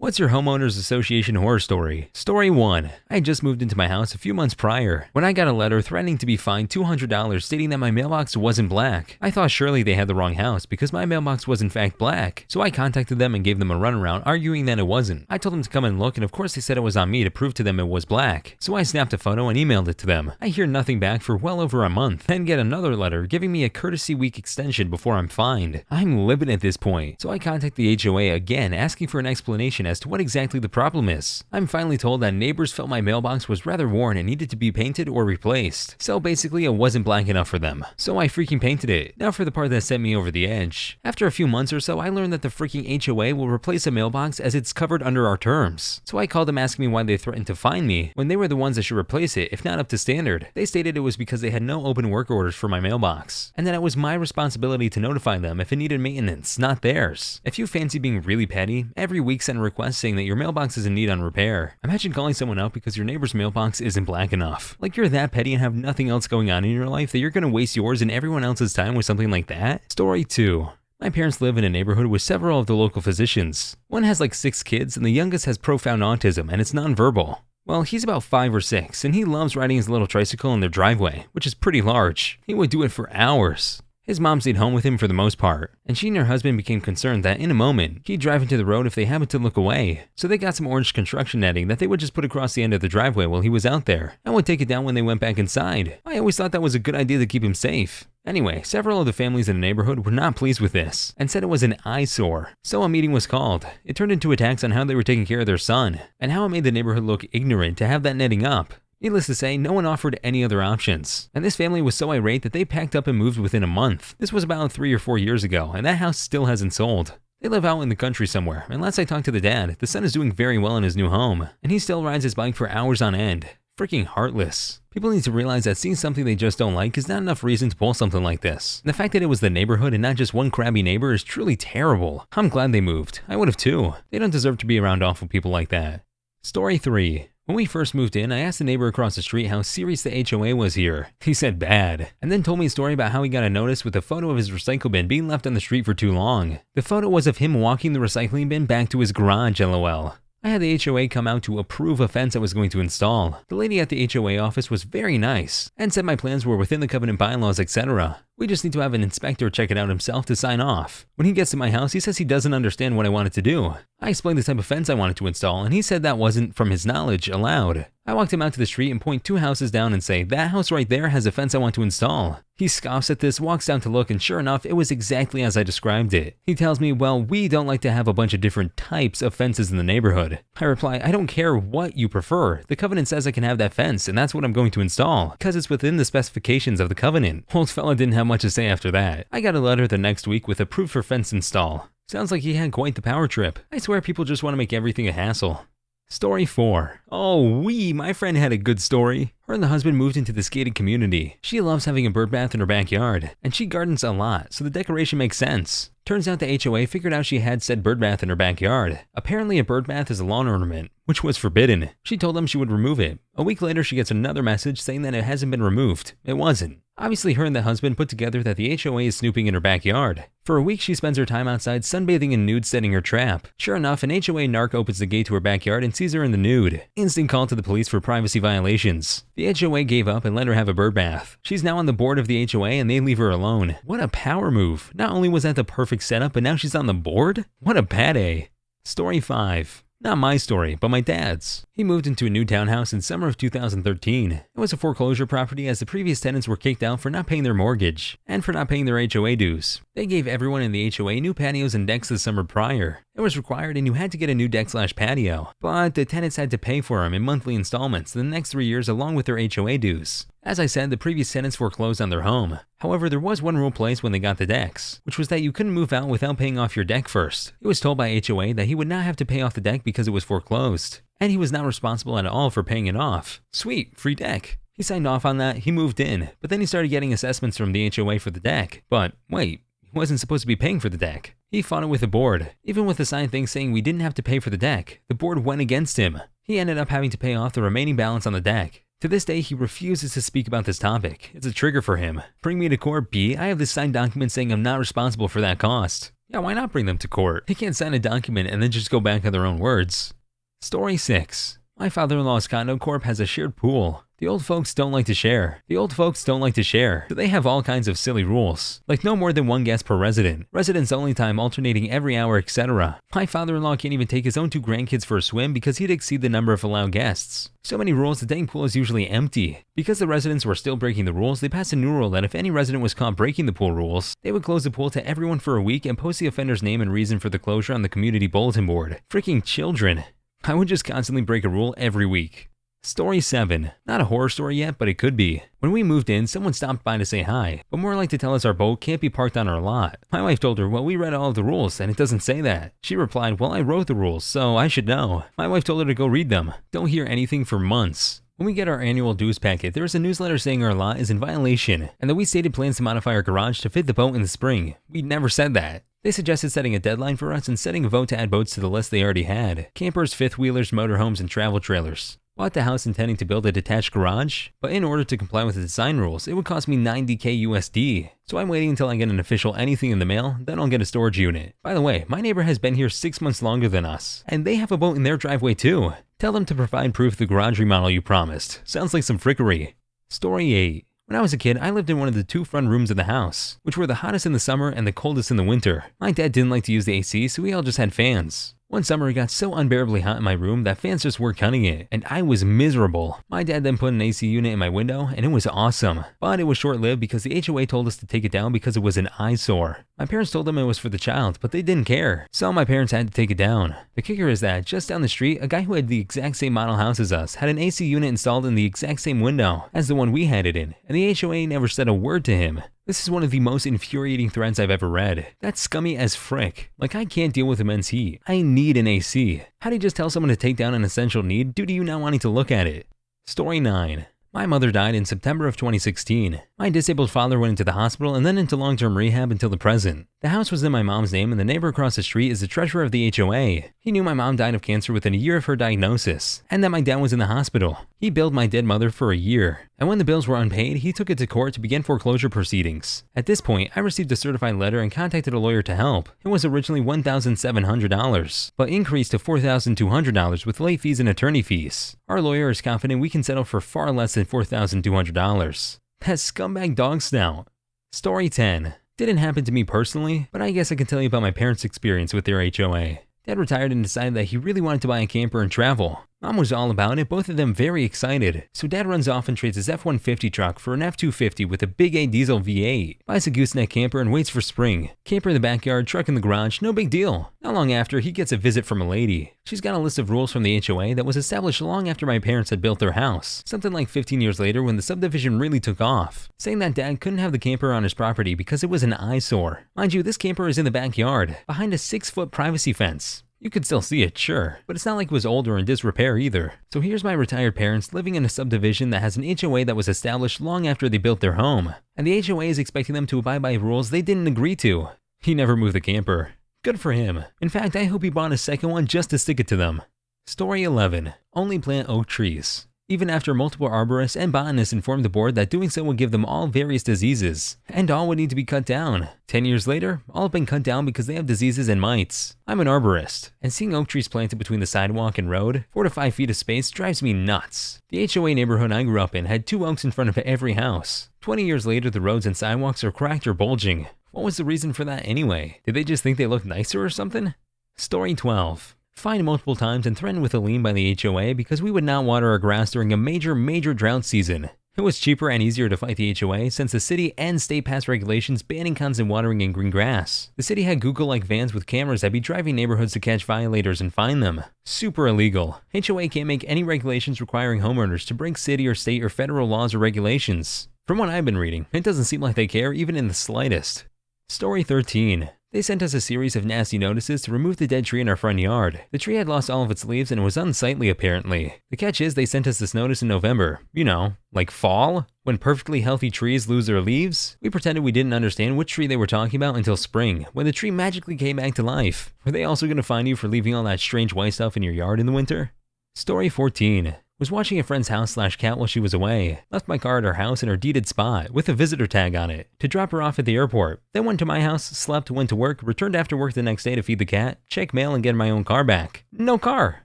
What's your homeowners association horror story? Story 1. I had just moved into my house a few months prior when I got a letter threatening to be fined $200 stating that my mailbox wasn't black. I thought surely they had the wrong house because my mailbox was in fact black. So I contacted them and gave them a runaround arguing that it wasn't. I told them to come and look and of course they said it was on me to prove to them it was black. So I snapped a photo and emailed it to them. I hear nothing back for well over a month, then get another letter giving me a courtesy week extension before I'm fined. I'm livid at this point. So I contact the HOA again asking for an explanation as to what exactly the problem is. I'm finally told that neighbors felt my mailbox was rather worn and needed to be painted or replaced. So basically it wasn't black enough for them. So I freaking painted it. Now for the part that sent me over the edge. After a few months or so, I learned that the freaking HOA will replace a mailbox as it's covered under our terms. So I called them asking me why they threatened to fine me when they were the ones that should replace it if not up to standard. They stated it was because they had no open work orders for my mailbox and that it was my responsibility to notify them if it needed maintenance, not theirs. If you fancy being really petty, every week send a request saying that your mailbox is in need on repair. Imagine calling someone out because your neighbor's mailbox isn't black enough. Like you're that petty and have nothing else going on in your life that you're gonna waste yours and everyone else's time with something like that? Story 2. My parents live in a neighborhood with several of the local physicians. One has like 6 kids and the youngest has profound autism and it's nonverbal. Well, he's about 5 or 6 and he loves riding his little tricycle in their driveway, which is pretty large. He would do it for hours. His mom stayed home with him for the most part, and she and her husband became concerned that in a moment, he'd drive into the road if they happened to look away. So they got some orange construction netting that they would just put across the end of the driveway while he was out there, and would take it down when they went back inside. I always thought that was a good idea to keep him safe. Anyway, several of the families in the neighborhood were not pleased with this, and said it was an eyesore. So a meeting was called. It turned into attacks on how they were taking care of their son, and how it made the neighborhood look ignorant to have that netting up. Needless to say, no one offered any other options, and this family was so irate that they packed up and moved within a month. This was about 3 or 4 years ago, and that house still hasn't sold. They live out in the country somewhere, and last I talked to the dad, the son is doing very well in his new home, and he still rides his bike for hours on end. Freaking heartless. People need to realize that seeing something they just don't like is not enough reason to pull something like this. And the fact that it was the neighborhood and not just one crabby neighbor is truly terrible. I'm glad they moved. I would have too. They don't deserve to be around awful people like that. Story 3. When we first moved in, I asked the neighbor across the street how serious the HOA was here. He said bad, and then told me a story about how he got a notice with a photo of his recycle bin being left on the street for too long. The photo was of him walking the recycling bin back to his garage, lol. I had the HOA come out to approve a fence I was going to install. The lady at the HOA office was very nice and said my plans were within the covenant bylaws, etc. We just need to have an inspector check it out himself to sign off. When he gets to my house, he says he doesn't understand what I wanted to do. I explained the type of fence I wanted to install and he said that wasn't, from his knowledge, allowed. I walked him out to the street and point 2 houses down and say, that house right there has a fence I want to install. He scoffs at this, walks down to look, and sure enough, it was exactly as I described it. He tells me, well, we don't like to have a bunch of different types of fences in the neighborhood. I reply, I don't care what you prefer. The covenant says I can have that fence, and that's what I'm going to install, because it's within the specifications of the covenant. Old fella didn't have much to say after that. I got a letter the next week with approved for fence install. Sounds like he had quite the power trip. I swear people just want to make everything a hassle. Story 4. Oh, my friend had a good story. Her and the husband moved into this gated community. She loves having a bird bath in her backyard, and she gardens a lot, so the decoration makes sense. Turns out the HOA figured out she had said bird bath in her backyard. Apparently a bird bath is a lawn ornament, which was forbidden. She told them she would remove it. A week later she gets another message saying that it hasn't been removed. It wasn't. Obviously her and the husband put together that the HOA is snooping in her backyard. For a week she spends her time outside sunbathing in nude setting her trap. Sure enough, an HOA narc opens the gate to her backyard and sees her in the nude. Instant call to the police for privacy violations. The HOA gave up and let her have a bird bath. She's now on the board of the HOA and they leave her alone. What a power move. Not only was that the perfect setup, but now she's on the board? What a bad A. Story 5. Not my story, but my dad's. He moved into a new townhouse in summer of 2013. It was a foreclosure property as the previous tenants were kicked out for not paying their mortgage and for not paying their HOA dues. They gave everyone in the HOA new patios and decks the summer prior. It was required and you had to get a new deck/patio, but the tenants had to pay for them in monthly installments the next 3 years along with their HOA dues. As I said, the previous tenants foreclosed on their home. However, there was one rule placed when they got the decks, which was that you couldn't move out without paying off your deck first. It was told by HOA that he would not have to pay off the deck because it was foreclosed, and he was not responsible at all for paying it off. Sweet, free deck. He signed off on that, he moved in, but then he started getting assessments from the HOA for the deck. But wait, he wasn't supposed to be paying for the deck. He fought it with the board. Even with the signed thing saying we didn't have to pay for the deck, the board went against him. He ended up having to pay off the remaining balance on the deck. To this day, he refuses to speak about this topic. It's a trigger for him. Bring me to court, B. I have this signed document saying I'm not responsible for that cost. Yeah, why not bring them to court? They can't sign a document and then just go back on their own words. Story 6. My father-in-law's condo corp has a shared pool. The old folks don't like to share. So they have all kinds of silly rules, like no more than one guest per resident, residents only time alternating every hour, etc. My father-in-law can't even take his own 2 grandkids for a swim because he'd exceed the number of allowed guests. So many rules, the dang pool is usually empty. Because the residents were still breaking the rules, they passed a new rule that if any resident was caught breaking the pool rules, they would close the pool to everyone for a week and post the offender's name and reason for the closure on the community bulletin board. Freaking children. I would just constantly break a rule every week. Story 7. Not a horror story yet, but it could be. When we moved in, someone stopped by to say hi, but more like to tell us our boat can't be parked on our lot. My wife told her, well, we read all of the rules, and it doesn't say that. She replied, well, I wrote the rules, so I should know. My wife told her to go read them. Don't hear anything for months. When we get our annual dues packet, there is a newsletter saying our lot is in violation, and that we stated plans to modify our garage to fit the boat in the spring. We never said that. They suggested setting a deadline for us and setting a vote to add boats to the list they already had. Campers, fifth wheelers, motorhomes, and travel trailers. Bought the house intending to build a detached garage, but in order to comply with the design rules, it would cost me $90K USD. So I'm waiting until I get an official anything in the mail, then I'll get a storage unit. By the way, my neighbor has been here 6 months longer than us, and they have a boat in their driveway too. Tell them to provide proof of the garage remodel you promised. Sounds like some frickery. Story 8. When I was a kid, I lived in one of the 2 front rooms of the house, which were the hottest in the summer and the coldest in the winter. My dad didn't like to use the AC, so we all just had fans. One summer, it got so unbearably hot in my room that fans just weren't cutting it, and I was miserable. My dad then put an AC unit in my window, and it was awesome. But it was short-lived because the HOA told us to take it down because it was an eyesore. My parents told them it was for the child, but they didn't care. So my parents had to take it down. The kicker is that just down the street, a guy who had the exact same model house as us had an AC unit installed in the exact same window as the one we had it in, and the HOA never said a word to him. This is one of the most infuriating threads I've ever read. That's scummy as frick. Like, I can't deal with immense heat. I need an AC. How do you just tell someone to take down an essential need due to you not wanting to look at it? Story 9. My mother died in September of 2016. My disabled father went into the hospital and then into long-term rehab until the present. The house was in my mom's name and the neighbor across the street is the treasurer of the HOA. He knew my mom died of cancer within a year of her diagnosis, and that my dad was in the hospital. He billed my dead mother for a year, and when the bills were unpaid, he took it to court to begin foreclosure proceedings. At this point, I received a certified letter and contacted a lawyer to help. It was originally $1,700, but increased to $4,200 with late fees and attorney fees. Our lawyer is confident we can settle for far less than $4,200. That's scumbag dog snout. Story 10. Didn't happen to me personally, but I guess I can tell you about my parents' experience with their HOA. Dad retired and decided that he really wanted to buy a camper and travel. Mom was all about it, both of them very excited. So Dad runs off and trades his F-150 truck for an F-250 with a big A diesel V8. Buys a gooseneck camper and waits for spring. Camper in the backyard, truck in the garage, no big deal. Not long after, he gets a visit from a lady. She's got a list of rules from the HOA that was established long after my parents had built their house. Something like 15 years later when the subdivision really took off. Saying that Dad couldn't have the camper on his property because it was an eyesore. Mind you, this camper is in the backyard, behind a 6-foot privacy fence. You could still see it, sure, but it's not like it was old or in disrepair either. So here's my retired parents living in a subdivision that has an HOA that was established long after they built their home. And the HOA is expecting them to abide by rules they didn't agree to. He never moved the camper. Good for him. In fact, I hope he bought a second one just to stick it to them. Story 11. Only plant oak trees. Even after multiple arborists and botanists informed the board that doing so would give them all various diseases, and all would need to be cut down. 10 years later, all have been cut down because they have diseases and mites. I'm an arborist, and seeing oak trees planted between the sidewalk and road, 4 to 5 feet of space, drives me nuts. The HOA neighborhood I grew up in had 2 oaks in front of every house. 20 years later, the roads and sidewalks are cracked or bulging. What was the reason for that anyway? Did they just think they looked nicer or something? Story 12. Fined multiple times and threatened with a lien by the HOA because we would not water our grass during a major drought season. It was cheaper and easier to fight the HOA since the city and state passed regulations banning constant watering in green grass. The city had Google-like vans with cameras that'd be driving neighborhoods to catch violators and fine them. Super illegal. HOA can't make any regulations requiring homeowners to break city or state or federal laws or regulations. From what I've been reading, it doesn't seem like they care even in the slightest. Story 13. They sent us a series of nasty notices to remove the dead tree in our front yard. The tree had lost all of its leaves and was unsightly apparently. The catch is they sent us this notice in November. You know, like fall? When perfectly healthy trees lose their leaves? We pretended we didn't understand which tree they were talking about until spring, when the tree magically came back to life. Were they also going to fine you for leaving all that strange white stuff in your yard in the winter? Story 14. Was watching a friend's house/cat while she was away. Left my car at her house in her deeded spot with a visitor tag on it to drop her off at the airport. Then went to my house, slept, went to work, returned after work the next day to feed the cat, check mail, and get my own car back. No car.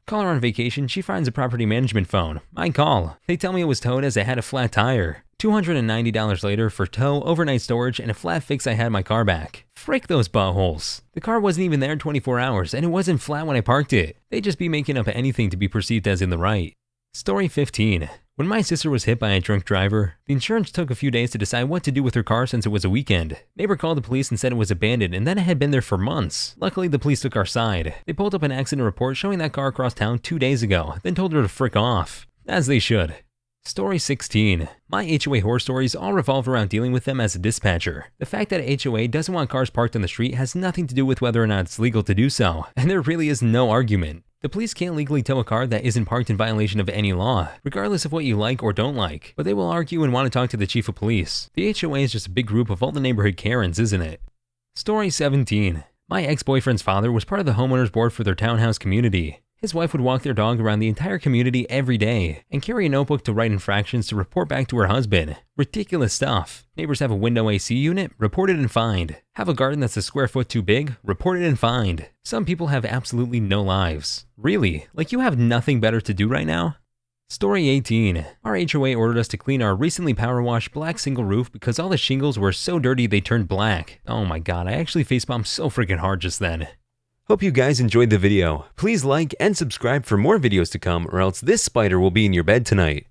Call her on vacation, she finds a property management phone. I call. They tell me it was towed as I had a flat tire. $290 later for tow, overnight storage, and a flat fix I had my car back. Frick those buttholes. The car wasn't even there in 24 hours, and it wasn't flat when I parked it. They'd just be making up anything to be perceived as in the right. Story 15. When my sister was hit by a drunk driver, the insurance took a few days to decide what to do with her car since it was a weekend. Neighbor called the police and said it was abandoned and that it had been there for months. Luckily, the police took our side. They pulled up an accident report showing that car across town 2 days ago, then told her to frick off. As they should. Story 16. My HOA horror stories all revolve around dealing with them as a dispatcher. The fact that a HOA doesn't want cars parked on the street has nothing to do with whether or not it's legal to do so, and there really is no argument. The police can't legally tow a car that isn't parked in violation of any law, regardless of what you like or don't like, but they will argue and want to talk to the chief of police. The HOA is just a big group of all the neighborhood Karens, isn't it? Story 17. My ex-boyfriend's father was part of the homeowners board for their townhouse community. His wife would walk their dog around the entire community every day and carry a notebook to write infractions to report back to her husband. Ridiculous stuff. Neighbors have a window AC unit, reported and fined. Have a garden that's a square foot too big, reported and fined. Some people have absolutely no lives. Really? Like you have nothing better to do right now? Story 18. Our HOA ordered us to clean our recently power washed black single roof because all the shingles were so dirty they turned black. Oh my god, I actually facepalmed so freaking hard just then. Hope you guys enjoyed the video. Please like and subscribe for more videos to come or else this spider will be in your bed tonight.